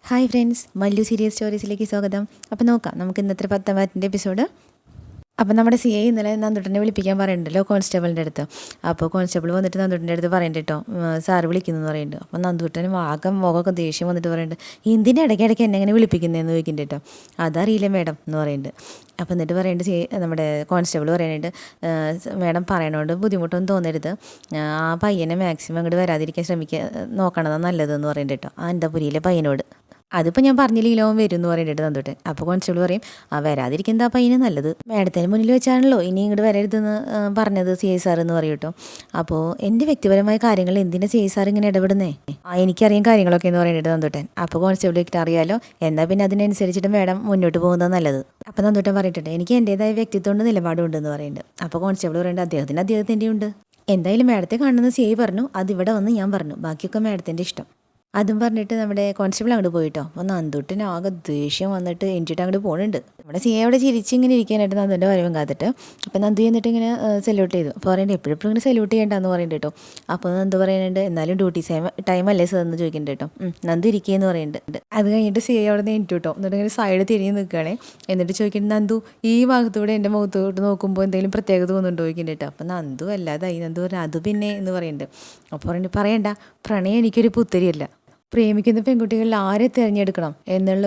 Hi friends, Mallu serious സ്റ്റോറീസിലേക്ക് സ്വാഗതം. അപ്പോൾ നോക്കാം നമുക്ക് ഇന്നത്തെ 10ാമത്തെ എപ്പിസോഡ്. അപ്പോൾ നമ്മുടെ CI ഇന്നലെ നന്ദുട്ടനെ വിളിപ്പിക്കാൻ പറയുന്നുണ്ടല്ലോ കോൺസ്റ്റബിളിൻ്റെ അടുത്ത്. അപ്പോൾ കോൺസ്റ്റബിൾ വന്നിട്ട് നന്ദുട്ടൻ്റെ അടുത്ത് പറയുന്നുണ്ട് കേട്ടോ, സാറ് വിളിക്കുന്നു എന്ന് പറയുന്നുണ്ട്. അപ്പോൾ നന്ദുട്ടന് മുഖമൊക്കെ ദേഷ്യം വന്നിട്ട് പറയുന്നുണ്ട്, എന്തിൻ്റെ ഇടയ്ക്കിടയ്ക്ക് എന്നെ എങ്ങനെ വിളിപ്പിക്കുന്നതെന്ന് ചോദിക്കുന്നുണ്ട് കേട്ടോ. അതറിയില്ല മേഡം എന്ന് പറയുന്നുണ്ട്. അപ്പോൾ എന്നിട്ട് പറയുന്നുണ്ട്, നമ്മുടെ കോൺസ്റ്റബിൾ പറയുന്നുണ്ട്, മേഡം പറയണോണ്ട് ബുദ്ധിമുട്ടൊന്നും തോന്നരുത്, ആ പയ്യനെ മാക്സിമം അങ്ങോട്ട് വരാതിരിക്കാൻ നോക്കണതാണ് നല്ലതെന്ന് പറയുന്നുണ്ട് കേട്ടോ, ആ അന്തപുരിയിലെ പയ്യനോട്. അതിപ്പോൾ ഞാൻ പറഞ്ഞില്ലെങ്കിലോ വരും എന്ന് പറഞ്ഞിട്ട് തന്നിട്ട്. അപ്പോൾ കോൺസ്റ്റബിൾ പറയും, വരാതിരിക്കുന്നത് അപ്പം അതിന് നല്ലത്, മേഡത്തിന് മുന്നിൽ വെച്ചാണല്ലോ ഇനി ഇങ്ങോട്ട് വരരുതെന്ന് പറഞ്ഞത് CI സാർ എന്ന് പറയും കേട്ടോ. അപ്പോൾ എൻ്റെ വ്യക്തിപരമായ കാര്യങ്ങൾ എന്തിനാ CI സാർ ഇങ്ങനെ ഇടപെടുന്നേ, എനിക്കറിയാം കാര്യങ്ങളൊക്കെ എന്ന് പറഞ്ഞിട്ട് തന്നിട്ടൻ. അപ്പോൾ കോൺസ്റ്റബിളിലേക്ക് അറിയാലോ, എന്നാൽ പിന്നെ അതിനനുസരിച്ചിട്ട് മേഡം മുന്നോട്ട് പോകുന്നത് നല്ലത്. അപ്പോൾ തന്നിട്ടൻ പറഞ്ഞിട്ടുണ്ട്, എനിക്ക് എൻ്റേതായ വ്യക്തിത്വമുണ്ട് നിലപാടുണ്ടെന്ന് പറയുന്നുണ്ട്. അപ്പോൾ കോൺസ്റ്റബിൾ പറയുന്നുണ്ട്, അദ്ദേഹത്തിൻ്റെ ഉണ്ട്. എന്തായാലും മേഡത്തെ കാണുന്ന CI പറഞ്ഞു, അതിവിടെ വന്ന് ഞാൻ പറഞ്ഞു, ബാക്കിയൊക്കെ മേഡത്തിൻ്റെ ഇഷ്ടം. അതും പറഞ്ഞിട്ട് നമ്മുടെ കോൺസ്റ്റബിൾ അങ്ങോട്ട് പോയിട്ടോ. അപ്പോൾ നന്ദുട്ടിന് ആകെ ദേഷ്യം വന്നിട്ട് എഞ്ചിട്ട് അങ്ങോട്ട് പോകുന്നുണ്ട്. നമ്മുടെ CI അവിടെ ചിരിച്ചിങ്ങനെ ഇരിക്കാനായിട്ട് നന്ദുൻ്റെ വരവും കാത്തിട്ട്. അപ്പോൾ നന്ദു എന്നിട്ട് ഇങ്ങനെ സല്യൂട്ട് ചെയ്തു. അപ്പോൾ പറയുന്നുണ്ട്, എപ്പോഴും ഇങ്ങനെ സല്യൂട്ട് ചെയ്യേണ്ടെന്ന് പറയുന്നുണ്ട് കേട്ടോ. അപ്പോൾ നന്ദു പറയുന്നുണ്ട്, എന്നാലും ഡ്യൂട്ടി ടൈം അല്ലേ സാർ എന്ന് ചോദിക്കുന്നുണ്ട് കേട്ടോ. നന്ദു ഇരിക്കുകയെന്ന് പറയുന്നുണ്ട്. അത് കഴിഞ്ഞിട്ട് CI അവിടെ നിന്ന് എണീറ്റു കേട്ടോ. എന്നിട്ട് ഇങ്ങനെ സൈഡ് തിരിഞ്ഞ് നിൽക്കുകയാണേ. എന്നിട്ട് ചോദിക്കുന്നുണ്ട്, നന്ദു ഈ ഭാഗത്തൂടെ എൻ്റെ മുഖത്തോട്ട് നോക്കുമ്പോൾ എന്തെങ്കിലും പ്രത്യേകത തോന്നുന്നുണ്ടോ ചോദിക്കുന്നുണ്ട് കേട്ടോ. അപ്പോൾ നന്ദു അല്ലാതായി. നന്ദു പറഞ്ഞു, അത് പിന്നെ എന്ന് പറയുന്നുണ്ട്. അപ്പോൾ പറയുന്നുണ്ട്, പറയണ്ട, പ്രണയം എനിക്കൊരു പുത്തരിയല്ല, പ്രേമിക്കുന്ന പെൺകുട്ടികളിൽ ആരെ തിരഞ്ഞെടുക്കണം എന്നുള്ള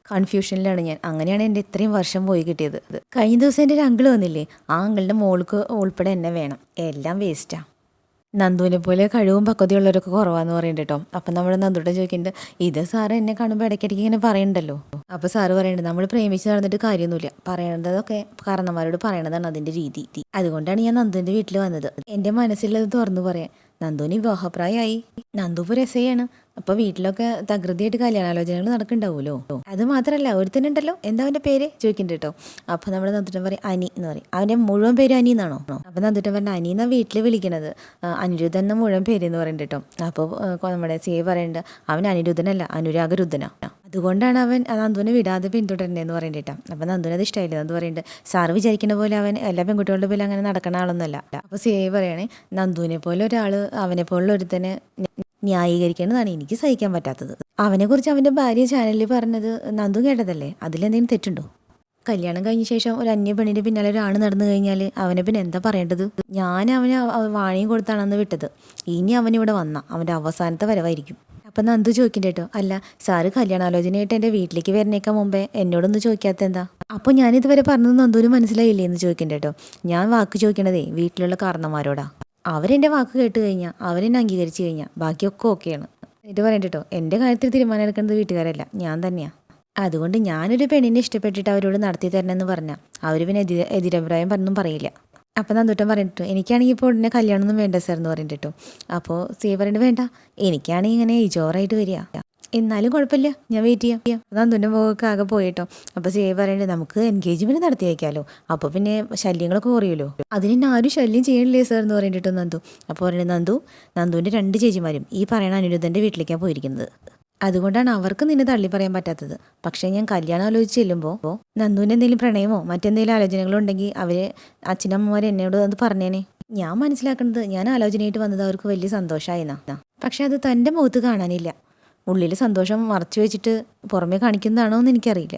കൺഫ്യൂഷനിലാണ് ഞാൻ. അങ്ങനെയാണ് എൻ്റെ ഇത്രയും വർഷം പോയി കിട്ടിയത്. കഴിഞ്ഞ ദിവസം എൻ്റെ ഒരു അങ്കിൾ വന്നില്ലേ, ആ അങ്കിളിൻ്റെ മോൾക്ക് ഉൾപ്പെടെ എന്നെ വേണം, എല്ലാം വേസ്റ്റാണ്. നന്ദുവിനെ പോലെ കഴിവും പക്വതയുള്ളവരൊക്കെ കുറവാന്ന് പറയുന്നുണ്ട് കേട്ടോ. അപ്പം നമ്മുടെ നന്ദുട്ടൻ ചോദിക്കുന്നുണ്ട്, ഇത് സാറ് എന്നെ കാണുമ്പോൾ ഇടയ്ക്കിടയ്ക്ക് ഇങ്ങനെ പറയുന്നുണ്ടല്ലോ. അപ്പോൾ സാറ് പറയുന്നുണ്ട്, നമ്മൾ പ്രേമിച്ച് നടന്നിട്ട് കാര്യമൊന്നുമില്ല, പറയണതൊക്കെ കാരണന്മാരോട് പറയണതാണ് അതിൻ്റെ രീതി. അതുകൊണ്ടാണ് ഞാൻ നന്ദുവിൻ്റെ വീട്ടിൽ വന്നത്, എൻ്റെ മനസ്സിലുള്ളത് തുറന്നു പറയാൻ. നന്ദുവിന് വിവാഹപ്രായമായി, നന്ദു ഇപ്പോൾ രസയാണ്. അപ്പോൾ വീട്ടിലൊക്കെ തകൃതിയായിട്ട് കല്യാണാലോചനകൾ നടക്കുന്നുണ്ടാവുമല്ലോ. അത് മാത്രമല്ല, ഒരുത്തനുണ്ടല്ലോ, എന്താ അവൻ്റെ പേര് ചോദിക്കുന്നുണ്ട് കേട്ടോ. അപ്പോൾ നമ്മുടെ നന്ദുട്ടൻ പറയും അനി എന്ന് പറയും. അവൻ്റെ മുഴുവൻ പേര് അനി എന്നാണോ? അപ്പോൾ നന്ദുട്ടൻ പറഞ്ഞ അനി എന്നാണ് വീട്ടിൽ വിളിക്കണത്, അനിരുദ്ധൻ എന്ന മുഴുവൻ പേര് എന്ന് പറയുന്നുണ്ട് കേട്ടോ. അപ്പോൾ നമ്മുടെ CI പറയുന്നുണ്ട്, അവൻ അനിരുദ്ധനല്ല, അനുരാഗരുദ്ധനാണ്. അതുകൊണ്ടാണ് അവൻ നന്ദുവിനെ വിടാതെ പിന്തുടരുന്നതെന്ന് പറയുന്നുണ്ട്. അപ്പോൾ നന്ദുവിന് അത് ഇഷ്ടമായില്ല. നന്ദു പറയുന്നുണ്ട്, സാറ് വിചാരിക്കുന്ന പോലെ അവൻ എല്ലാ പെൺകുട്ടികളുടെ പേരിൽ അങ്ങനെ നടക്കണ ആളൊന്നുമല്ല. അപ്പോൾ CI പറയണേ, നന്ദുവിനെ പോലെ ഒരാൾ അവനെ പോലുള്ള ഒരുത്തനെ ന്യായീകരിക്കേണ്ടതാണ് എനിക്ക് സഹിക്കാൻ പറ്റാത്തത്. അവനെക്കുറിച്ച് അവൻ്റെ ഭാര്യ ചാനലിൽ പറഞ്ഞത് നന്ദു കേട്ടതല്ലേ, അതിലെന്തെങ്കിലും തെറ്റുണ്ടോ? കല്യാണം കഴിഞ്ഞ ശേഷം ഒരു അന്യ പെണ്ണിൻ്റെ പിന്നാലെ ഒരാണ് നടന്നു കഴിഞ്ഞാൽ അവനെ പിന്നെ എന്താ പറയേണ്ടത്? ഞാൻ അവന് വാണിയും കൊടുത്താണെന്ന് വിട്ടത്, ഇനി അവനിവിടെ വന്നാൽ അവൻ്റെ അവസാനത്തെ വരവായിരിക്കും. അപ്പം നന്ദു ചോദിക്കണ്ട കേട്ടോ, അല്ല സാറ് കല്യാണാലോചനയായിട്ട് എൻ്റെ വീട്ടിലേക്ക് വരണേക്കാൻ മുമ്പേ എന്നോടൊന്ന് ചോദിക്കാത്ത എന്താ? അപ്പോൾ ഞാനിതുവരെ പറഞ്ഞത് നന്ദുവിന് മനസ്സിലായില്ലേ എന്ന് ചോദിക്കണ്ട കേട്ടോ. ഞാൻ വാക്ക് ചോദിക്കണതേ വീട്ടിലുള്ള കാരണന്മാരോടാ. അവരെൻ്റെ വാക്ക് കേട്ട് കഴിഞ്ഞാൽ, അവരെന്നെ അംഗീകരിച്ച് കഴിഞ്ഞാൽ ബാക്കിയൊക്കെ ഓക്കെയാണ്. എന്നിട്ട് പറയണ്ട കേട്ടോ, എൻ്റെ കാര്യത്തിൽ തീരുമാനം എടുക്കുന്നത് വീട്ടുകാരല്ല, ഞാൻ തന്നെയാണ്. അതുകൊണ്ട് ഞാനൊരു പെണ്ണിനെ ഇഷ്ടപ്പെട്ടിട്ട് അവരോട് നടത്തി തരണമെന്ന് പറഞ്ഞാൽ അവർ പിന്നെ എതിരഭിപ്രായം പറഞ്ഞൊന്നും പറയില്ല. അപ്പം നന്ദുട്ടൻ പറഞ്ഞിട്ടു, എനിക്കാണെങ്കിൽ ഇപ്പോൾ ഉടനെ കല്യാണമൊന്നും വേണ്ട സാർ എന്ന് പറഞ്ഞിട്ട് കേട്ടോ. അപ്പോൾ CI പറഞ്ഞിട്ട്, വേണ്ട, എനിക്കാണെങ്കിൽ ഇങ്ങനെ ഇജോറായിട്ട് വരിക, എന്നാലും കുഴപ്പമില്ല, ഞാൻ വെയിറ്റ് ചെയ്യാം. നന്ദുവിൻ്റെ മുഖമൊക്കെ ആകെ പോയിട്ടോ. അപ്പോൾ CI പറയണ്ടേ, നമുക്ക് എൻഗേജ്മെൻറ്റ് നടത്തി വയ്ക്കാമല്ലോ, അപ്പോൾ പിന്നെ ശല്യങ്ങളൊക്കെ കുറയുമല്ലോ. അതിന് ആരും ശല്യം ചെയ്യണില്ലേ സാർ എന്ന് പറഞ്ഞിട്ടോ നന്ദു. അപ്പോൾ പറയുന്നത്, നന്ദുവിൻ്റെ 2 ചേച്ചിമാരും ഈ പറയണ അനിരുദ്ധൻ്റെ വീട്ടിലേക്കാണ് പോയിരിക്കുന്നത്, അതുകൊണ്ടാണ് അവർക്ക് നിന്നെ തള്ളി പറയാൻ പറ്റാത്തത്. പക്ഷേ ഞാൻ കല്യാണം ആലോചിച്ച് ചെല്ലുമ്പോൾ നന്ദുവിൻ്റെ എന്തെങ്കിലും പ്രണയമോ മറ്റെന്തെങ്കിലും ആലോചനകളോ ഉണ്ടെങ്കിൽ അവർ അച്ഛനമ്മമാർ എന്നോട് അത് പറഞ്ഞേനെ. ഞാൻ മനസ്സിലാക്കുന്നത് ഞാൻ ആലോചനയായിട്ട് വന്നത് അവർക്ക് വലിയ സന്തോഷമായെന്നാ. പക്ഷെ അത് തൻ്റെ മുഖത്ത് കാണാനില്ല, ഉള്ളിൽ സന്തോഷം മറച്ചു വെച്ചിട്ട് പുറമേ കാണിക്കുന്നതാണോ എന്ന് എനിക്കറിയില്ല.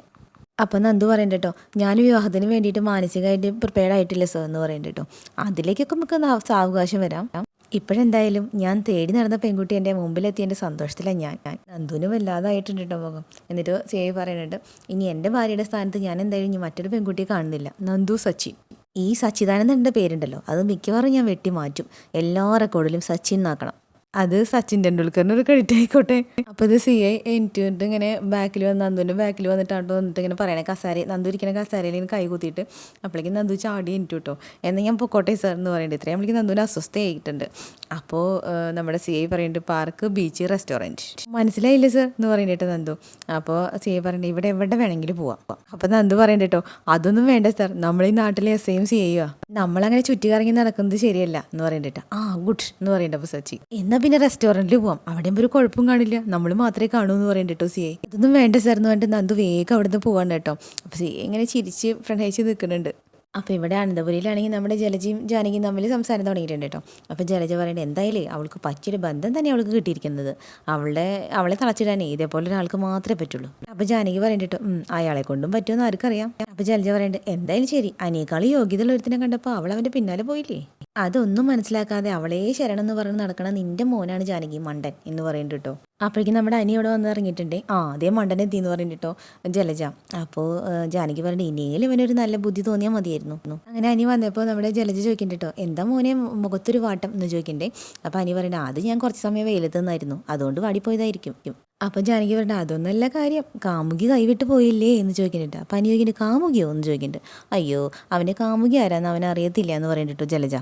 അപ്പം നന്ദു പറയണ്ട കേട്ടോ, ഞാൻ വിവാഹത്തിന് വേണ്ടിയിട്ട് മാനസികമായിട്ട് പ്രിപ്പയർഡ് ആയിട്ടില്ല സർ എന്ന് പറയണ്ട കേട്ടോ. അതിലേക്കൊക്കെ നമുക്ക് സാവകാശം വരാം. ഇപ്പോഴെന്തായാലും ഞാൻ തേടി നടന്ന പെൺകുട്ടി എൻ്റെ മുമ്പിലെത്തിയതിൻ്റെ സന്തോഷത്തിലാണ് ഞാൻ. നന്ദുവിനും വല്ലാതായിട്ടുണ്ട് കേട്ടോ മുഖം. എന്നിട്ട് CI പറയുന്നുണ്ട്, ഇനി എൻ്റെ ഭാര്യയുടെ സ്ഥാനത്ത് ഞാൻ എന്തായാലും ഇനി മറ്റൊരു പെൺകുട്ടിയെ കാണുന്നില്ല. നന്ദു സച്ചിൻ, ഈ സച്ചിദാനന്ദൻ്റെ പേരുണ്ടല്ലോ, അത് മിക്കവാറും ഞാൻ വെട്ടി മാറ്റും, എല്ലാ റെക്കോർഡിലും സച്ചിൻ എന്നാക്കണം. അത് സച്ചിൻ ടെണ്ടുൽക്കറിന് ഒരു ക്രെഡിറ്റ് ആയിക്കോട്ടെ. അപ്പോൾ ഇത് CI എന്നിട്ട് ഇങ്ങനെ ബാക്കിൽ വന്ന് നന്ദുവിൻ്റെ ബാക്കിൽ വന്നിട്ടാണ് വന്നിട്ട് ഇങ്ങനെ പറയണേ, നന്ദു ഇരിക്കുന്ന കസാരയിൽ ഇങ്ങനെ കൈ കുത്തിയിട്ട്. അപ്പോഴേക്കും നന്ദു ചാടി എനിക്ക് കേട്ടോ. എന്നാൽ ഞാൻ പൊക്കോട്ടെ സാർ എന്ന് പറയേണ്ടത്, ഇത്രയും നമ്മൾക്ക് നന്ദുവിന് അസ്വസ്ഥയായിട്ടുണ്ട്. അപ്പോൾ നമ്മുടെ CI പറയുന്നുണ്ട്, പാർക്ക്, ബീച്ച്, റെസ്റ്റോറൻറ്റ്. മനസ്സിലായില്ലേ സാർ എന്ന് പറയുന്നുണ്ട് നന്ദു. അപ്പോൾ CI പറയുന്നുണ്ട്, ഇവിടെ എവിടെ വേണമെങ്കിലും പോവാം. അപ്പോൾ നന്ദു പറയുന്നുണ്ട് കേട്ടോ, അതൊന്നും വേണ്ട സാർ, നമ്മൾ ഈ നാട്ടിലെ SIയും CIയുമാണ്, നമ്മളങ്ങനെ ചുറ്റിക്കറങ്ങി നടക്കുന്നത് ശരിയല്ല എന്ന് പറയുന്നുണ്ട്. ഗുഡ് എന്ന് പറയുന്നുണ്ട്. അപ്പോൾ സച്ചി, എന്നാൽ പിന്നെ റെസ്റ്റോറൻറ്റിൽ പോവാം, അവിടെ ഒരു കുഴപ്പം കാണില്ല, നമ്മൾ മാത്രമേ കാണൂ എന്ന് പറയുന്നുണ്ട് കേട്ടോ CI. ഇതൊന്നും വേണ്ട സാർ എന്ന് പറഞ്ഞിട്ട് നന്ദു വേഗം അവിടെ നിന്ന് പോവാണ് കേട്ടോ. അപ്പോൾ CI ഇങ്ങനെ ചിരിച്ച് പ്രണയിച്ച് നിൽക്കുന്നുണ്ട്. അപ്പോൾ ഇവിടെ അനന്തപുരിയിലാണെങ്കിൽ നമ്മുടെ ജലജയും ജാനകിയും തമ്മിൽ സംസാരം തുടങ്ങിയിട്ടുണ്ട് കേട്ടോ. അപ്പോൾ ജലജ പറയേണ്ടത് എന്തായാലും അവൾക്ക് പറ്റിയൊരു ബന്ധം തന്നെ അവൾക്ക് കിട്ടിയിരിക്കുന്നത്. അവളെ തളച്ചിടാനേ ഇതേപോലെ ഒരാൾക്ക് മാത്രമേ പറ്റുള്ളൂ. അപ്പോൾ ജാനകി പറയേണ്ടിട്ടോ അയാളെ കൊണ്ടും പറ്റുമെന്ന് ആർക്കറിയാം. അപ്പോൾ ജലജ പറയേണ്ടത് എന്തായാലും ശരി, അനിയേക്കാളും യോഗ്യതയുള്ള ഒരുത്തിനെ കണ്ടപ്പോൾ അവൾ അവൻ്റെ പിന്നാലെ പോയില്ലേ. അതൊന്നും മനസ്സിലാക്കാതെ അവളെ ശരണം എന്ന് പറഞ്ഞ് നടക്കണം നിന്റെ മോനാണ് ജാനകി മണ്ടൻ എന്ന് പറയുന്നുണ്ട് കേട്ടോ. അപ്പോഴേക്കും നമ്മുടെ അനി ഇവിടെ വന്ന് ഇറങ്ങിയിട്ടുണ്ട്. അതേ മണ്ടൻ എത്തി എന്ന് പറയുന്നുണ്ട് കേട്ടോ ജലജ. അപ്പോൾ ജാനകി പറഞ്ഞിട്ട് ഇനിയെങ്കിലും ഇവനൊരു നല്ല ബുദ്ധി തോന്നിയാൽ മതിയായിരുന്നു. അങ്ങനെ അനി വന്നപ്പോൾ നമ്മുടെ ജലജ ചോദിക്കുന്നുണ്ട് കേട്ടോ, എന്താ മോനെ മുഖത്തൊരു വാട്ടം എന്ന് ചോദിക്കണ്ടേ. അപ്പോൾ അനി പറയണ്ട അത് ഞാൻ കുറച്ച് സമയം വെയിലത്ത് നിന്നായിരുന്നു, അതുകൊണ്ട് വാടിപ്പോയതായിരിക്കും. അപ്പം ജാനകി പറഞ്ഞ അതൊന്നല്ല കാര്യം, കാമുകി കൈവിട്ട് പോയില്ലേ എന്ന് ചോദിക്കുന്നുണ്ട്. അപ്പം അനി ചോദിക്കുന്നുണ്ട് കാമുകിയോ എന്ന് ചോദിക്കുന്നുണ്ട്. അയ്യോ അവനെ കാമുകി ആരാന്ന് അവൻ അറിയത്തില്ല എന്ന് പറയുന്നുണ്ട് ജലജ.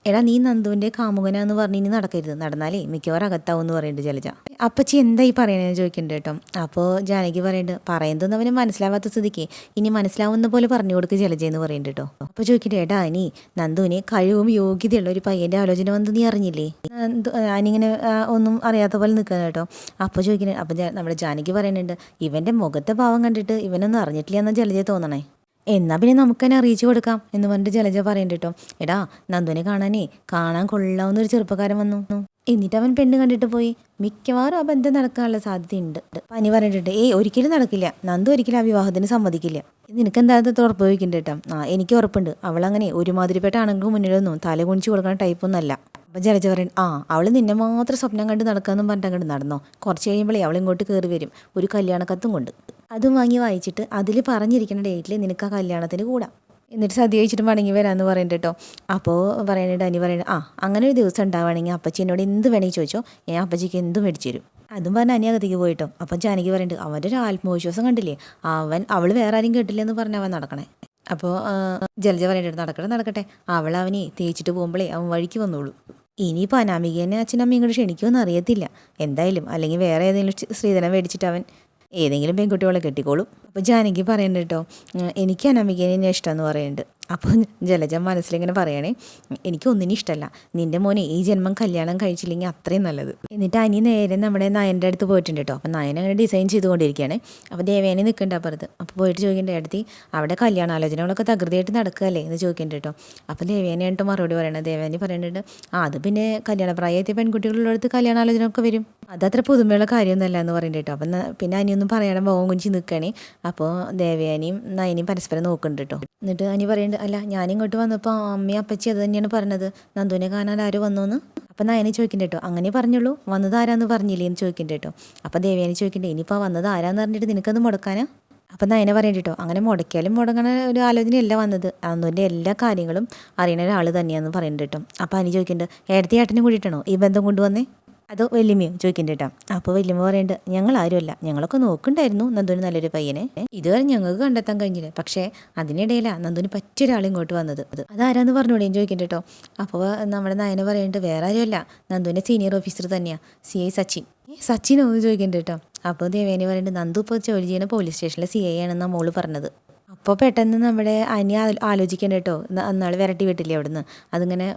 എടാ നീ നന്ദുവിൻ്റെ കാമുകനാന്ന് പറഞ്ഞ് ഇനി നടക്കരുത്, നടന്നാലേ മിക്കവാറും അകത്താവും എന്ന് പറയുന്നുണ്ട് ജലജ. അപ്പച്ചി എന്താ ഈ പറയണേന്ന് ചോദിക്കുന്നുണ്ട് കേട്ടോ. അപ്പോൾ ജാനകി പറയുന്നുണ്ട് പറയുന്നതൊന്നും അവന് മനസ്സിലാവാത്ത സ്ഥിതിക്ക് ഇനി മനസ്സിലാവുന്ന പോലെ പറഞ്ഞു കൊടുക്ക് ജലജ എന്ന് പറയുന്നുണ്ട് കേട്ടോ. അപ്പോൾ ചോദിക്കട്ടെ ഏട്ടാ അനി നന്ദുവിന് കഴിവും യോഗ്യതയുള്ള ഒരു പയ്യൻ്റെ ആലോചന വന്ന് നീ അറിഞ്ഞില്ലേ? അനിങ്ങനെ ഒന്നും അറിയാത്ത പോലെ നിൽക്കുക കേട്ടോ. അപ്പോൾ ചോദിക്കുന്നത് അപ്പം നമ്മുടെ ജാനകി പറയുന്നുണ്ട് ഇവൻ്റെ മുഖത്തെ ഭാവം കണ്ടിട്ട് ഇവനൊന്നും അറിഞ്ഞിട്ടില്ല എന്നാ ജലജയെ തോന്നണേ. എന്നാൽ പിന്നെ നമുക്ക് തന്നെ അറിയിച്ചു കൊടുക്കാം എന്ന് പറഞ്ഞിട്ട് ജലജ പറയുന്നുണ്ട് കേട്ടോ. എടാ നന്ദുവിനെ കാണാൻ കൊള്ളാവുന്നൊരു ചെറുപ്പക്കാരൻ വന്നു, എന്നിട്ട് അവൻ പെണ്ണ് കണ്ടിട്ട് പോയി, മിക്കവാറും ആ ബന്ധം നടക്കാനുള്ള സാധ്യതയുണ്ട്. പനി പറഞ്ഞിട്ടുണ്ട് ഒരിക്കലും നടക്കില്ല, നന്ദു ഒരിക്കലും ആ വിവാഹത്തിന് സമ്മതിക്കില്ല. നിനക്ക് എന്തായാലും ഉറപ്പ് വയ്ക്കുന്നുണ്ട് കേട്ടോ. എനിക്ക് ഉറപ്പുണ്ട് അവളങ്ങനെ ഒരുമാതിരിപ്പെട്ട ആണെങ്കിൽ മുന്നിലൊന്നും തല കുണിച്ച് കൊടുക്കുന്ന ടൈപ്പൊന്നല്ല. അപ്പം ജലജ പറയും അവൾ നിന്നെ മാത്രം സ്വപ്നം കണ്ട് നടക്കാമെന്നും പറഞ്ഞിട്ട് അങ്ങോട്ട് നടന്നോ, കുറച്ച് കഴിയുമ്പോഴേ അവൾ ഇങ്ങോട്ട് കയറി വരും ഒരു കല്യാണക്കത്തും കൊണ്ട്. അതും വാങ്ങി വായിച്ചിട്ട് അതിൽ പറഞ്ഞിരിക്കുന്ന ഡേറ്റിൽ നിനക്ക് ആ കല്യാണത്തിന് കൂടാം, എന്നിട്ട് സദ്യ കഴിച്ചിട്ട് മടങ്ങി വരാമെന്ന് പറയുന്നുണ്ട് കേട്ടോ. അപ്പോൾ പറയുന്നുണ്ട് അനി പറയുന്നത് അങ്ങനെ ഒരു ദിവസം ഉണ്ടാവുകയാണെങ്കിൽ അപ്പച്ചി എന്നോട് എന്ത് വേണമെങ്കിൽ ചോദിച്ചോ, ഞാൻ അപ്പച്ചിക്ക് എന്തും മേടിച്ചു തരും. അതും പറഞ്ഞ് അനി അകത്തേക്ക് പോയിട്ടോ. അപ്പം ജാനകി പറയുന്നുണ്ട് അവൻ്റെ ഒരു ആത്മവിശ്വാസം കണ്ടില്ലേ, അവൾ വേറെ ആരും കേട്ടില്ലെന്ന് പറഞ്ഞ് അവൻ നടക്കണേ. അപ്പോൾ ജലജ പറയേണ്ടത് നടക്കട്ടെ അവനെ തേച്ചിട്ട് പോകുമ്പോഴേ അവൻ വഴിക്ക് വന്നോളൂ. ഇനിയിപ്പോൾ അനാമികേനെ അച്ഛനമ്മയും ഇങ്ങോട്ട് ക്ഷണിക്കുമെന്ന് അറിയത്തില്ല എന്തായാലും, അല്ലെങ്കിൽ വേറെ ഏതെങ്കിലും സ്ത്രീധനം മേടിച്ചിട്ട് അവൻ ഏതെങ്കിലും പെൺകുട്ടികളെ കെട്ടിക്കോളും. അപ്പോൾ ജാനകി പറയുന്നുണ്ട് കേട്ടോ എനിക്ക് അനാമികേനെ ഇഷ്ടമെന്ന് പറയുന്നുണ്ട്. അപ്പോൾ ജലജ മനസ്സിലിങ്ങനെ പറയണേ എനിക്കൊന്നിനും ഇഷ്ടമല്ല, നിൻ്റെ മോനെ ഈ ജന്മം കല്യാണം കഴിച്ചില്ലെങ്കിൽ അത്രയും നല്ലത്. എന്നിട്ട് അനി നേരെ നമ്മുടെ നയൻ്റെ അടുത്ത് പോയിട്ടുണ്ട് കേട്ടോ. അപ്പോൾ നയൻ അങ്ങനെ ഡിസൈൻ ചെയ്തുകൊണ്ടിരിക്കുകയാണ്. അപ്പോൾ ദേവേനെ നിൽക്കുന്നുണ്ട് അപ്പുറത്ത്. അപ്പോൾ പോയിട്ട് ചോദിക്കേണ്ട അടുത്ത് അവിടെ കല്യാണാലോചനകളൊക്കെ തകൃതിയായിട്ട് നടക്കുകയല്ലേ എന്ന് ചോദിക്കുന്നുണ്ട് കേട്ടോ. അപ്പോൾ ദേവേനായിട്ട് മറുപടി പറയണത് ദേവേനി പറയുന്നുണ്ട് അത് പിന്നെ കല്യാണപ്രായത്തെ പെൺകുട്ടികളുള്ളടുത്ത് കല്യാണാലോചനയൊക്കെ വരും, അതത്ര പുതുമയുള്ള കാര്യമൊന്നുമല്ല എന്ന് പറയുന്നുണ്ട് കേട്ടോ. അപ്പം പിന്നെ അനിയൊന്നും പറയണം മോൻ കുഞ്ചി നിൽക്കുകയാണ്. അപ്പോൾ ദേവയാനിയും നയനിയും പരസ്പരം നോക്കുന്നുണ്ട് കേട്ടോ. എന്നിട്ട് അനി പറയുന്നുണ്ട് അല്ല ഞാനിങ്ങോട്ട് വന്നപ്പോൾ അമ്മയും അപ്പച്ചി അത് തന്നെയാണ് പറഞ്ഞത്, നന്ദുവിനെ കാണാൻ ആരും വന്നോന്ന്. അപ്പം നയനെ ചോദിക്കണ്ട കേട്ടോ അങ്ങനെ പറഞ്ഞുള്ളൂ, വന്നത് ആരാന്ന് പറഞ്ഞില്ലേ എന്ന് ചോദിക്കണ്ട കേട്ടോ. അപ്പം ദേവയാനി ചോദിക്കണ്ടേ ഇനിയിപ്പോൾ വന്നത് ആരാന്ന് പറഞ്ഞിട്ട് നിനക്കത് മുടക്കാനാ? അപ്പം നയനെ പറയണ്ട കേട്ടോ അങ്ങനെ മുടക്കിയാലും മുടങ്ങണ ഒരു ആലോചനയല്ല വന്നത്, നന്ദുവിൻ്റെ എല്ലാ കാര്യങ്ങളും അറിയണ ഒരാൾ തന്നെയാണെന്ന് പറയുന്നുണ്ട് കേട്ടോ. അപ്പം അനി ചോദിക്കുന്നുണ്ട് ഏടത്തി ഏട്ടനും കൂടിയിട്ടാണോ ഈ ബന്ധം കൊണ്ടുവന്നേ അതോ വല്യമ്മയോ ചോദിക്കണ്ട കേട്ടോ. അപ്പോൾ വല്യമ്മ പറയുന്നുണ്ട് ഞങ്ങൾ ആരുമല്ല, ഞങ്ങളൊക്കെ നോക്കുന്നുണ്ടായിരുന്നു നന്ദുവിന് നല്ലൊരു പയ്യനെ, ഇതുവരെ ഞങ്ങൾക്ക് കണ്ടെത്താൻ കഴിഞ്ഞില്ല, പക്ഷേ അതിനിടയിലാണ് നന്ദുവിന് പറ്റിയൊരാൾ ഇങ്ങോട്ട് വന്നത്, അതാരാന്ന് പറഞ്ഞോളേം ചോദിക്കണ്ട കേട്ടോ. അപ്പോൾ നമ്മുടെ നയന പറയുന്നുണ്ട് വേറെ ആരുമല്ല നന്ദുവിൻ്റെ സീനിയർ ഓഫീസർ തന്നെയാണ് CI സച്ചിൻ. സച്ചിനോ എന്ന് ചോദിക്കണ്ട കേട്ടോ. അപ്പോൾ ദേവേനി പറയുന്നുണ്ട് നന്ദു ഇപ്പോൾ ജോലി ചെയ്യുന്ന പോലീസ് സ്റ്റേഷനിലെ CI ആണെന്നാണ് മോള് പറഞ്ഞത്. അപ്പോൾ പെട്ടെന്ന് നമ്മുടെ അനി ആലോചിക്കേണ്ട കേട്ടോ, അന്നാൾ വിരട്ടി വിട്ടില്ലേ അവിടുന്ന്, അതിങ്ങനെ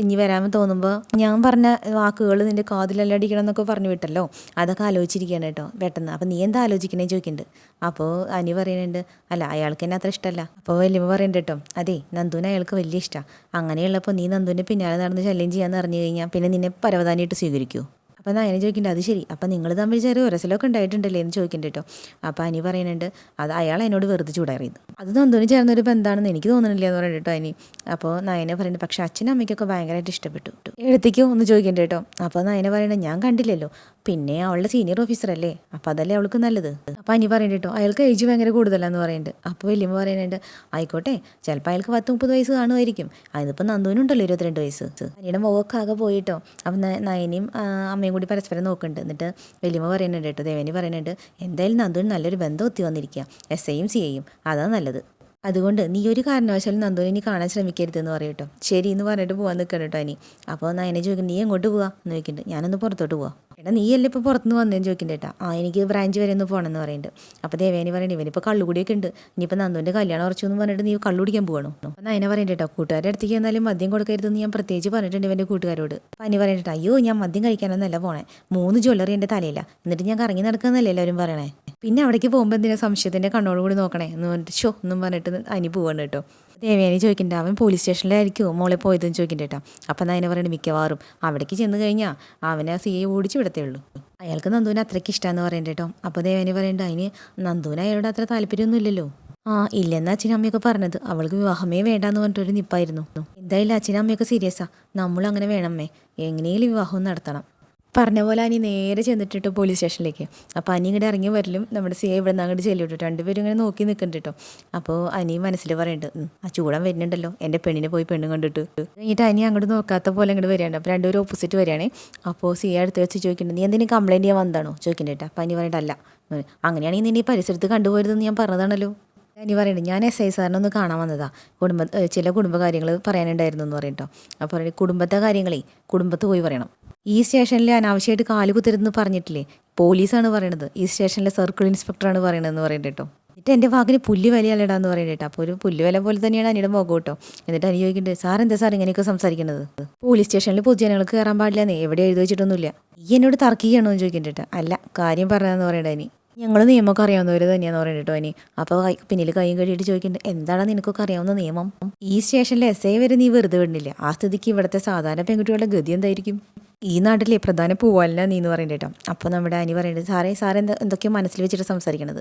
ഇനി വരാമെന്ന് തോന്നുമ്പോൾ ഞാൻ പറഞ്ഞ വാക്കുകൾ നിൻ്റെ കാതിലെല്ലാം അടിക്കണം എന്നൊക്കെ പറഞ്ഞു വിട്ടല്ലോ, അതൊക്കെ ആലോചിച്ചിരിക്കുകയാണ് കേട്ടോ പെട്ടെന്ന്. അപ്പോൾ നീ എന്താ ആലോചിക്കണേ ചോദിക്കുന്നുണ്ട്. അപ്പോൾ അനി പറയുന്നുണ്ട് അല്ല അയാൾക്ക് എന്നെ അത്ര ഇഷ്ടമല്ല. അപ്പോൾ വല്യമ്മ പറയുന്നുണ്ട് കേട്ടോ അതെ നന്ദുവിനെ അയാൾക്ക് വലിയ ഇഷ്ടമാണ്, അങ്ങനെയുള്ളപ്പോൾ നീ നന്ദുവിൻ്റെ പിന്നാലെ നടന്ന് ശല്യം ചെയ്യാമെന്ന് അറിഞ്ഞു കഴിഞ്ഞാൽ പിന്നെ നിന്നെ പരവതാനിയായിട്ട് സ്വീകരിക്കൂ. അപ്പോൾ നയനെ ചോദിക്കുന്നുണ്ട് അത് ശരി, അപ്പം നിങ്ങൾ തമ്മിൽ ചെറിയ ഉരസലൊക്കെ ഉണ്ടായിട്ടുണ്ടല്ലേ എന്ന് ചോദിക്കുന്നുണ്ട് കേട്ടോ. അപ്പോൾ അനി പറയുന്നുണ്ട് അത് അയാൾ എന്നോട് വെറുതെ ചൂടാറിയത്, അത് നന്ദുവിന് ചേർന്നൊരു ബന്ധമാണെന്ന് എനിക്ക് തോന്നുന്നില്ല എന്ന് പറയുന്നത് കേട്ടോ അനി. അപ്പോൾ നയനെ പറയുന്നുണ്ട് പക്ഷേ അച്ഛനും അമ്മയ്ക്കൊക്കെ ഭയങ്കരമായിട്ട് ഇഷ്ടപ്പെട്ടു, എഴുത്തിക്കോ ഒന്ന് ചോദിക്കുന്നുണ്ട് കേട്ടോ. അപ്പോൾ നയനെ പറയുന്നത് ഞാൻ കണ്ടില്ലല്ലോ, പിന്നെ അവളുടെ സീനിയർ ഓഫീസർ അല്ലേ, അപ്പോൾ അതല്ലേ അവൾക്ക് നല്ലത്. അപ്പോൾ അനി പറയുന്നുണ്ട് കേട്ടോ അയാൾക്ക് ഏജ് ഭയങ്കര കൂടുതലാന്ന് പറയുന്നുണ്ട്. അപ്പോൾ വല്യമ്മ പറയുന്നുണ്ട് ആയിക്കോട്ടെ ചിലപ്പോൾ അയാൾക്ക് 10-30 വയസ്സ് കാണുമായിരിക്കും, അതിപ്പോൾ നന്ദുവിനുണ്ടല്ലോ 22 വയസ്സ്. അനിയുടെ മുഖമൊക്കെ പോയിട്ടോ. അപ്പം നയനയും അമ്മയും കൂടി പരസ്പരം നോക്കുന്നുണ്ട്. എന്നിട്ട് വല്യമ്മ പറയുന്നുണ്ട് കേട്ടോ ദേവേനി പറയുന്നുണ്ട് എന്തായാലും നന്ദുവിന് നല്ലൊരു ബന്ധം ഒത്തി വന്നിരിക്കുക, SIയും CIയും അതാണ് നല്ലത്, അതുകൊണ്ട് നീ ഒരു കാരണവശാലും നന്ദുവിനെ ഇനി കാണാൻ ശ്രമിക്കരുതെന്ന് പറയും കേട്ടോ. ശരി എന്ന് പറഞ്ഞിട്ട് പോകാൻ നിൽക്കണം കേട്ടോ അനി. അപ്പോൾ നയനെ ചോദിക്കും നീ എങ്ങോട്ട് പോവാ എന്ന് ചോദിക്കുന്നുണ്ട്. ഞാനൊന്ന് പുറത്തോട്ട് പോവാം. എടാ നീയല്ലേ ഇപ്പോൾ പുറത്തുനിന്ന് വന്നതെന്ന് ചോദിക്കുന്നുണ്ട് കേട്ടോ. എനിക്ക് ബ്രാഞ്ച് വരെ ഒന്ന് പോകണമെന്ന് പറയുന്നുണ്ട്. അപ്പോൾ ദേവേനി പറയുന്നത് ഇവനിപ്പോൾ കള്ളുകൂടിയൊക്കെ ഉണ്ട്, ഇനിയിപ്പോൾ നന്ദുവിൻ്റെ കല്യാണം ഉറച്ചു എന്ന് പറഞ്ഞിട്ട് നീ കള്ളു കുടിക്കാൻ പോകണോ. അപ്പോൾ നയനെ പറയുന്നുണ്ട് കേട്ടോ കൂട്ടുകാരുടെ അടുത്തേക്ക് എന്നാലും മദ്യം കൊടുക്കരുതെന്ന് ഞാൻ പ്രത്യേകിച്ച് പറഞ്ഞിട്ടുണ്ട് ഇവൻ്റെ കൂട്ടുകാരോട്. അപ്പോൾ അനി പറയുന്നുണ്ട് അയ്യോ ഞാൻ മദ്യം കഴിക്കാനൊന്നല്ല പോണേ, 3 ജ്വല്ലറി എൻ്റെ തലയില്ല, എന്നിട്ട് ഞാൻ കറങ്ങി നടക്കുന്നതല്ലേ എല്ലാവരും പറയണേ. പിന്നെ അവിടേക്ക് പോകുമ്പോൾ എന്തിനാ സംശയത്തിൻ്റെ കണ്ണോട് കൂടി നോക്കണേ എന്ന് പറഞ്ഞിട്ട് ഷോ എന്നും പറഞ്ഞിട്ട് അനി പോവാണ് കേട്ടോ. ദേവയാനി ചോദിക്കണ്ട അവൻ പോലീസ് സ്റ്റേഷനിലായിരിക്കുമോ മോളെ പോയതെന്ന് ചോദിക്കണ്ട കേട്ടോ. അപ്പം എന്നാൽ അതിനെ പറയുന്നത് മിക്കവാറും അവിടേക്ക് ചെന്ന് കഴിഞ്ഞാൽ അവനെ CA ഓടിച്ച് വിടത്തേ ഉള്ളൂ. അയാൾക്ക് നന്ദുവിനെ അത്രയ്ക്ക് ഇഷ്ടമാണെന്ന് പറയണ്ട കേട്ടോ. അപ്പോൾ ദേവയാനി പറയണ്ട അതിന് നന്ദുവിന് അയാളോട് അത്ര താല്പര്യമൊന്നും ഇല്ലല്ലോ. ഇല്ലെന്ന് അച്ഛനും അമ്മയൊക്കെ പറഞ്ഞത്, അവൾക്ക് വിവാഹമേ വേണ്ടാന്ന് പറഞ്ഞിട്ടൊരു നിപ്പായിരുന്നു. എന്തായാലും അച്ഛനും അമ്മയൊക്കെ സീരിയസാ, നമ്മളും അങ്ങനെ വേണമേ, എങ്ങനെയെങ്കിലും വിവാഹം നടത്തണം പറഞ്ഞ പോലെ അനി നേരെ ചെന്നിട്ടിട്ടോ പോലീസ് സ്റ്റേഷനിലേക്ക്. അപ്പോൾ അനി ഇങ്ങോട്ട് ഇറങ്ങി വരലും നമ്മുടെ CA ഇവിടെ നിന്ന് അങ്ങോട്ട് ചെല്ലിട്ടു. രണ്ടുപേരും ഇങ്ങനെ നോക്കി നിൽക്കുന്നുണ്ട് കേട്ടോ. അപ്പോൾ അനി മനസ്സിൽ പറയുന്നുണ്ട് ആ ചൂടാൻ വരുന്നുണ്ടല്ലോ എൻ്റെ പെണ്ണിനെ പോയി പെണ്ണ് കണ്ടിട്ട്. കഴിഞ്ഞിട്ട് അനി അങ്ങോട്ട് നോക്കാത്ത പോലെ അങ്ങോട്ട് വരികയാണ്. അപ്പോൾ രണ്ടുപേരും ഓപ്പോസിറ്റ് വരികയാണേ. അപ്പോൾ CA അടുത്ത് വെച്ച് ചോദിക്കുന്നുണ്ട് നീ എന്തെങ്കിലും കംപ്ലയിൻറ്റ് ചെയ്യാൻ വന്നതാണോ ചോദിക്കുന്നുണ്ട് കേട്ടോ. അപ്പോൾ അനി പറഞ്ഞിട്ട് അല്ല, അങ്ങനെയാണെങ്കിൽ നിന്നെ ഈ പരിസരത്ത് കണ്ടുപോയതെന്ന് ഞാൻ പറഞ്ഞതാണല്ലോ. അനി പറയുന്നുണ്ട് ഞാൻ SI സാറിനെ ഒന്ന് കാണാൻ വന്നതാ, ചില കുടുംബകാര്യങ്ങൾ പറയാനുണ്ടായിരുന്നു എന്ന് പറയട്ടോ. അപ്പോൾ പറയുന്നത് കുടുംബത്തെ കാര്യങ്ങളെ കുടുംബത്ത് പോയി പറയണം. ഈ സ്റ്റേഷനിൽ അനാവശ്യമായിട്ട് കാല് കുത്തരുതെന്ന് പറഞ്ഞിട്ടില്ലേ, പോലീസാണ് പറയണത്, ഈ സ്റ്റേഷനിലെ സർക്കിൾ ഇൻസ്പെക്ടറാണ് പറയണതെന്ന് പറയുന്നത് കേട്ടോ. എന്നിട്ട് എൻ്റെ വാക്കിന് പുല്ല് വിലയല്ലടാന്ന് പറയുന്നത് കേട്ടോ. അപ്പോൾ ഒരു പുല്ല് വില പോലെ തന്നെയാണ് അനിയുടെ മുഖം കേട്ടോ. എന്നിട്ട് അനി ചോദിക്കുന്നുണ്ട് സാർ എന്താ സാർ ഇങ്ങനെയൊക്കെ സംസാരിക്കുന്നത്, പോലീസ് സ്റ്റേഷനിൽ പൊതുജനങ്ങൾക്ക് കയറാൻ പാടില്ലെന്നേ എവിടെ എഴുതി വെച്ചിട്ടൊന്നുമില്ല, ഈ എന്നോട് തർക്കിക്കുകയാണോ എന്ന് ചോദിക്കുന്നുണ്ട്. അല്ല കാര്യം പറഞ്ഞതെന്ന് പറയണ്ട അനി, ഞങ്ങൾ നിയമമൊക്കെ അറിയാവുന്നവർ തന്നെയാന്ന് പറയുന്നത് കേട്ടോ അനി. അപ്പോൾ പിന്നിൽ കൈയും കഴിയിട്ട് ചോദിക്കുന്നുണ്ട് എന്താണ് നിനക്കൊക്കെ അറിയാവുന്ന നിയമം, ഈ സ്റ്റേഷനിലെ SI വരെ നീ വെറുതെ വിടുന്നില്ല, ആ സ്ഥിതിക്ക് ഇവിടുത്തെ സാധാരണ പെൺകുട്ടികളുടെ ഗതി എന്തായിരിക്കും, ഈ നാട്ടിലെ പ്രധാന പൂവാലിനാ നീ എന്ന് പറയുന്നത് കേട്ടോ. അപ്പോൾ നമ്മുടെ അനി പറയുന്നത് സാറേ എന്തൊക്കെയോ മനസ്സിൽ വെച്ചിട്ട് സംസാരിക്കണത്,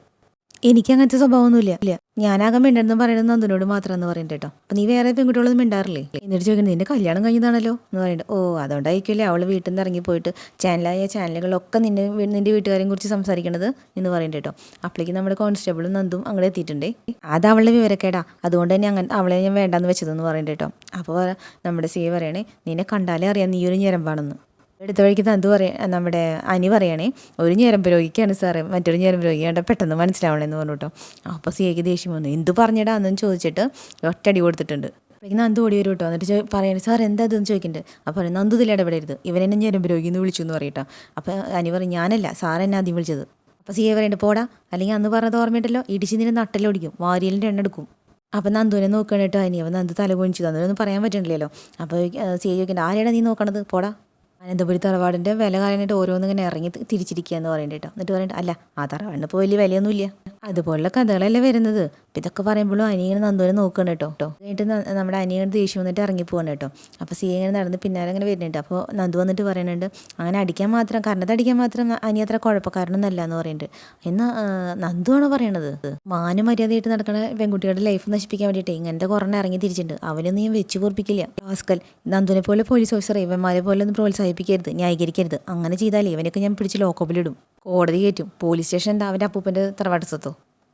എനിക്ക് അങ്ങനത്തെ സ്വഭാവമൊന്നുമില്ല, ഞാനാകാൻ മിണ്ടെന്ന് പറയുന്നത് നന്ദനോട് മാത്രമെന്ന് പറയുന്നത് കേട്ടോ. അപ്പം നീ വേറെ പെൺകുട്ടികളൊന്നും മിണ്ടാറില്ലേ, എന്നിട്ട് ചോദിക്കുന്നത് നിന്റെ കല്യാണം കഴിഞ്ഞതാണല്ലോ എന്ന് പറയുന്നത്. ഓ അതുകൊണ്ടായിരിക്കുമല്ലേ അവൾ വീട്ടിൽ നിന്ന് ഇറങ്ങിപ്പോയിട്ട് ചാനലുകളൊക്കെ നിന്റെ വീട്ടുകാരെയും കുറിച്ച് സംസാരിക്കണത് എന്ന് പറയുന്നത് കേട്ടോ. അപ്പോഴേക്കും നമ്മുടെ കോൺസ്റ്റബിളും നന്ദും അങ്ങോട്ട് എത്തിയിട്ടുണ്ടേ. അത് അവളുടെ വിവരക്കേടാ, അതുകൊണ്ട് തന്നെ അങ്ങനെ അവളെ ഞാൻ വേണ്ടാന്ന് വെച്ചതെന്ന് പറയുന്നത് കേട്ടോ. അപ്പോൾ നമ്മുടെ CA പറയണേ നിന്നെ കണ്ടാലേ അറിയാം നീ ഒരു ഞരമ്പാണെന്ന്. എടുത്ത വഴിക്ക് നന്ദു നമ്മുടെ അനി പറയണേ ഒരു ഞരമ്പ് രോഗിക്കാണ് സാറേ, മറ്റൊരു ഞരമ്പ് രോഗിയാണ്ട് പെട്ടെന്ന് മനസ്സിലാവണമെന്ന് പറഞ്ഞു കേട്ടോ. അപ്പോൾ CAക്ക് ദേഷ്യം വന്നു, എന്തു പറഞ്ഞിടാന്ന് ചോദിച്ചിട്ട് ഒറ്റടി കൊടുത്തിട്ടുണ്ട്. അപ്പോഴേക്കും നന്ദു ഓടി വരും കേട്ടോ. എന്നിട്ട് പറയണേ സാർ എന്താ ഇതെന്ന് ചോദിക്കുന്നുണ്ട്. അപ്പോൾ നന്ദു ഇതിൽ ഇടപെടരുത്, ഇവനെന്നെ ഞരമ്പ് രോഗി എന്ന് വിളിച്ചു എന്ന് പറയട്ടോ. അപ്പോൾ അനി പറയും ഞാനല്ല സാർ എന്നെ ആദ്യം വിളിച്ചത്. അപ്പോൾ CA പറയുന്നുണ്ട് പോടാ, അല്ലെങ്കിൽ അന്ന് പറഞ്ഞത് ഓർമ്മയുണ്ടല്ലോ, ഇടിച്ച് നിന്നെ നട്ടലൊടിക്കും, വാരിയലിൻ്റെ എണ്ണ എടുക്കും. അപ്പം നന്ദുവിനെ നോക്കണം കേട്ടോ അനി. അപ്പോൾ നന്ദു തല പൊണിച്ചു, നന്ദുവിനൊന്നും പറയാൻ പറ്റണില്ലല്ലോ. അപ്പോൾ CA ചോദിക്കുന്നുണ്ട് ആരെയാണ് നീ നോക്കണത്, പോടാ. അനന്തപുരി തറവാടിൻ്റെ വില കാരണമായിട്ട് ഓരോന്നിങ്ങനെ ഇറങ്ങി തിരിച്ചിരിക്കുക എന്ന് പറയണ്ട കേട്ടോ. എന്നിട്ട് പറയണ്ട അല്ല ആ തറവാടിന് ഇപ്പോൾ വലിയ വിലയൊന്നുമില്ല, അതുപോലുള്ള കഥകളല്ലേ വരുന്നത്. അപ്പം ഇതൊക്കെ പറയുമ്പോഴും അനിയനെ നന്ദുവിനെ നോക്കണം കേട്ടോ. എന്നിട്ട് നമ്മുടെ അനിയൻ ദേഷ്യം വന്നിട്ട് ഇറങ്ങിപ്പോവാണ് കേട്ടോ. അപ്പോൾ CA ഇങ്ങനെ നടന്ന് പിന്നാലെ അങ്ങനെ വരുന്നുണ്ട്. അപ്പോൾ നന്ദു വന്നിട്ട് പറയുന്നുണ്ട് അങ്ങനെ അടിക്കാൻ മാത്രം കരണത്തടിക്കാൻ മാത്രം അനി അത്ര കുഴപ്പക്കാരനൊന്നല്ല എന്ന് പറയുന്നുണ്ട്. എന്നാൽ നന്ദുവാണ് പറയണത് മാനം മര്യാദയായിട്ട് നടക്കുന്ന പെൺകുട്ടികളുടെ ലൈഫ് നശിപ്പിക്കാൻ വേണ്ടിയിട്ട് ഇങ്ങനത്തെ കുറഞ്ഞ ഇറങ്ങി തിരിച്ചിട്ടുണ്ട്, അവനൊന്നും ഞാൻ വെച്ച് പൊറപ്പിക്കില്ല. റാസ്കൽ, നന്ദുവിനെ പോലെ പോലീസ് ഓഫീസർ ഇവന്മാരെ പോലെ ഒന്നും പ്രോത്സാഹിപ്പിക്കരുത്, ന്യായീകരിക്കരുത്, അങ്ങനെ ചെയ്താലേ ഇവനൊക്കെ ഞാൻ പിടിച്ച് ലോക്കപ്പിലിടും, കോടതി കയറ്റും, പോലീസ് സ്റ്റേഷൻ അവൻ്റെ അപ്പൂപ്പൻ്റെ തറവാട്ട് സ്വത്തോ.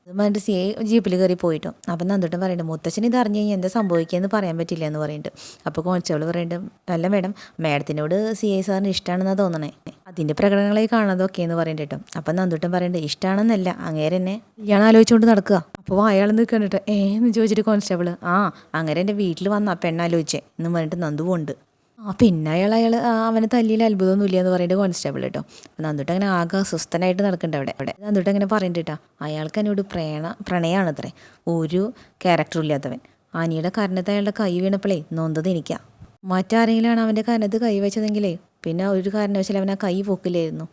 അത് പറഞ്ഞിട്ട് CA ജീപ്പിൽ കയറി പോയിട്ടോ. അപ്പം നന്ദുട്ടൻ പറയുന്നുണ്ട് മുത്തച്ഛൻ ഇത് അറിഞ്ഞ് കഴിഞ്ഞാൽ എന്താ സംഭവിക്കുകയെന്ന് പറയാൻ പറ്റില്ല എന്ന് പറയുന്നുണ്ട്. അപ്പോൾ കോൺസ്റ്റബിൾ പറയുന്നുണ്ട് അല്ല മാഡത്തിനോട് CA സാറിന് ഇഷ്ടമാണെന്നാണ് തോന്നണേ, അതിൻ്റെ പ്രകടനങ്ങളായി കാണാതൊക്കെ എന്ന് പറയുന്നുണ്ട് കേട്ടോ. അപ്പം നന്ദുട്ടൻ പറയുന്നുണ്ട് ഇഷ്ടമാണെന്നല്ല അങ്ങേരെ എന്നെ ഇയാൾ ആലോചിച്ചുകൊണ്ട് നടക്കുക. അപ്പോൾ അയാൾ നിൽക്കണം കേട്ടോ. എന്ന് ചോദിച്ചിട്ട് കോൺസ്റ്റബിൾ അങ്ങനെ എൻ്റെ വീട്ടിൽ വന്ന പെണ്ണാലോചിച്ചേ എന്ന് പറഞ്ഞിട്ട് നന്ദു ഉണ്ട്. പിന്നെ അയാൾ അവനെ തല്ലിയിൽ അത്ഭുതമൊന്നുമില്ല എന്ന് പറയുന്നത് കോൺസ്റ്റബിൾ കേട്ടോ. അപ്പം നന്ദുട്ട് അങ്ങനെ ആകെ അസ്വസ്ഥനായിട്ട് നടക്കുന്നുണ്ട് അവിടെ. നന്ദുട്ട് അങ്ങനെ പറയുന്നുണ്ട് കേട്ടോ അയാൾക്ക് എന്നോട് പ്രണയമാണ് അത്രേ, ഒരു ക്യാരക്ടറും ഇല്ലാത്തവൻ. അനിയുടെ കരണത്ത് അയാളുടെ കൈ വീണപ്പോഴേ നൊന്തത് എനിക്കാ, മറ്റാരെങ്കിലാണ് അവൻ്റെ കരണത്ത് കൈ വെച്ചതെങ്കിലേ പിന്നെ ഒരു കാരണവശാലും അവൻ ആ കൈ പൊക്കില്ലായിരുന്നു.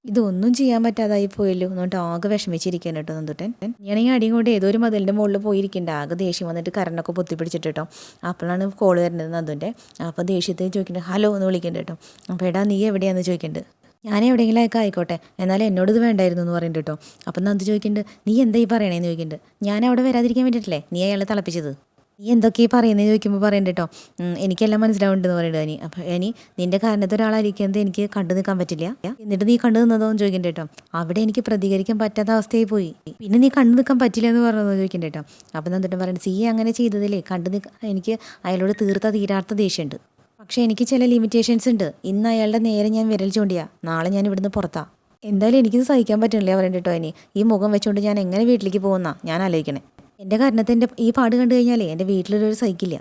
ഇതൊന്നും ചെയ്യാൻ പറ്റാതായി പോയല്ലോ എന്നിട്ട് ആകെ വിഷമിച്ചിരിക്കാൻ കേട്ടോ നന്ദുട്ടൻ. ഞാനീ അടിയും കൊണ്ട് ഏതോ ഒരു മതിലിൻ്റെ മുകളിൽ പോയിരിക്കണ്ട, ആകെ ദേഷ്യം വന്നിട്ട് കരണ്ടൊക്കെ പൊത്തിപ്പിടിച്ചിട്ട് കേട്ടോ. അപ്പോഴാണ് കോള് വരുന്നത് നന്ദുൻ്റെ. അപ്പോൾ ദേഷ്യത്തിൽ ചോദിക്കുന്നുണ്ട് ഹലോ എന്ന് വിളിക്കുന്നുണ്ട് കേട്ടോ. അപ്പോൾ എടാ നീ എവിടെയാണെന്ന് ചോദിക്കുന്നുണ്ട്. ഞാൻ എവിടെയെങ്കിലും അയക്കാം ആയിക്കോട്ടെ, എന്നാലും എന്നോട് ഇത് വേണ്ടായിരുന്നു എന്ന് പറയുന്നുണ്ട് കേട്ടോ. അപ്പം നന്ദു ചോദിക്കുന്നുണ്ട് നീ എന്താ ഈ പറയണേന്ന് ചോദിക്കുന്നുണ്ട്. ഞാൻ അവിടെ വരാതിരിക്കാൻ വേണ്ടിയിട്ടല്ലേ നീ അയാളെ തിളപ്പിച്ചത്, നീ എന്തൊക്കെയാ പറയുന്നത് ചോദിക്കുമ്പോൾ പറയണ്ട കേട്ടോ എനിക്കെല്ലാം മനസ്സിലാവുന്നുണ്ടെന്ന് പറയുന്നത് അനി. അപ്പോൾ ഇനി നിന്റെ കാരണത്ത് ഒരാളായിരിക്കുന്നത് എനിക്ക് കണ്ടു നിൽക്കാൻ പറ്റില്ല, എന്നിട്ട് നീ കണ്ടു നിന്നതോ എന്ന് ചോദിക്കണ്ട കേട്ടോ. അവിടെ എനിക്ക് പ്രതികരിക്കാൻ പറ്റാത്ത അവസ്ഥയായി പോയി, പിന്നെ നീ കണ്ടു നിൽക്കാൻ പറ്റില്ല എന്ന് പറഞ്ഞതോ ചോദിക്കണ്ട കേട്ടോ. അപ്പം എന്നിട്ട് പറയുന്നത് CA അങ്ങനെ ചെയ്തതിലേ എനിക്ക് അയാളോട് തീരാത്ത ദേഷ്യമുണ്ട്, പക്ഷേ എനിക്ക് ചില ലിമിറ്റേഷൻസ് ഉണ്ട്. ഇന്ന് അയാളുടെ നേരെ ഞാൻ വിരൽ ചൂണ്ടിയാ നാളെ ഞാൻ ഇവിടുന്ന് പുറത്താ, എന്തായാലും എനിക്കിത് സഹിക്കാൻ പറ്റുന്നില്ല പറയണ്ട കേട്ടോ. ഇനി ഈ മുഖം വെച്ചുകൊണ്ട് ഞാൻ എങ്ങനെ വീട്ടിലേക്ക് പോകുന്ന ഞാൻ ആലോചിക്കണേ, എൻ്റെ കാരണത്തിൻ്റെ ഈ പാട് കണ്ടു കഴിഞ്ഞാലേ എൻ്റെ വീട്ടിലൊരു സഹിക്കില്ല.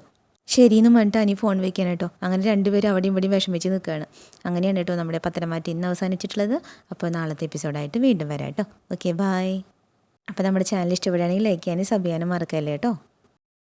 ശരിയെന്ന് പറഞ്ഞിട്ട് അനി ഫോൺ വയ്ക്കാൻ കേട്ടോ. അങ്ങനെ രണ്ടുപേരും അവിടെയും ഇവിടെയും വിഷമിച്ച് നിൽക്കുകയാണ്. അങ്ങനെയാണ് കേട്ടോ നമ്മുടെ പത്തനംമാറ്റി ഇന്ന് അവസാനിച്ചിട്ടുള്ളത്. അപ്പോൾ നാളത്തെ എപ്പിസോഡായിട്ട് വീണ്ടും വരാം കേട്ടോ. Okay bye. അപ്പോൾ നമ്മുടെ ചാനൽ ഇഷ്ടപ്പെടുകയാണെങ്കിൽ ലൈക്ക് ചെയ്യാനും സബ് ചെയ്യാനും മറക്കല്ലേ കേട്ടോ.